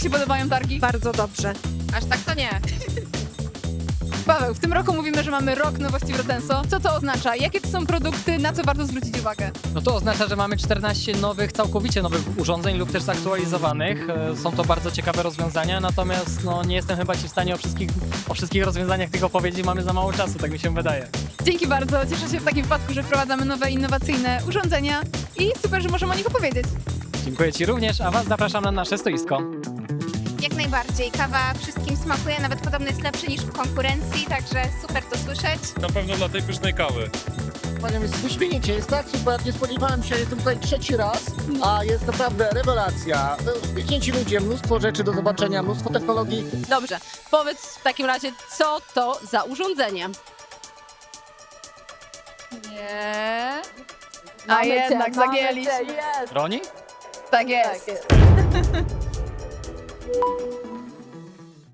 Jak się podobają targi? Bardzo dobrze. Aż tak to nie. Paweł, w tym roku mówimy, że mamy rok nowości w Rotenso. Co to oznacza? Jakie to są produkty? Na co warto zwrócić uwagę? No to oznacza, że mamy 14 całkowicie nowych urządzeń lub też zaktualizowanych. Są to bardzo ciekawe rozwiązania, natomiast nie jestem chyba Ci w stanie o wszystkich rozwiązaniach tych opowiedzieć. Mamy za mało czasu, tak mi się wydaje. Dzięki bardzo. Cieszę się w takim wypadku, że wprowadzamy nowe, innowacyjne urządzenia i super, że możemy o nich opowiedzieć. Dziękuję Ci również, a Was zapraszam na nasze stoisko. Jak najbardziej. Kawa wszystkim smakuje, nawet podobno jest lepszy niż w konkurencji, także super to słyszeć. Na pewno dla tej pysznej kawy. Panią jest wyśmienicie, jest tak super, nie spodziewałem się, jestem tutaj trzeci raz, a jest naprawdę rewelacja. Piękni ludzie, mnóstwo rzeczy do zobaczenia, mnóstwo technologii. Dobrze, powiedz w takim razie, co to za urządzenie? Nie. A jednak zagięliśmy. Roni? Tak jest.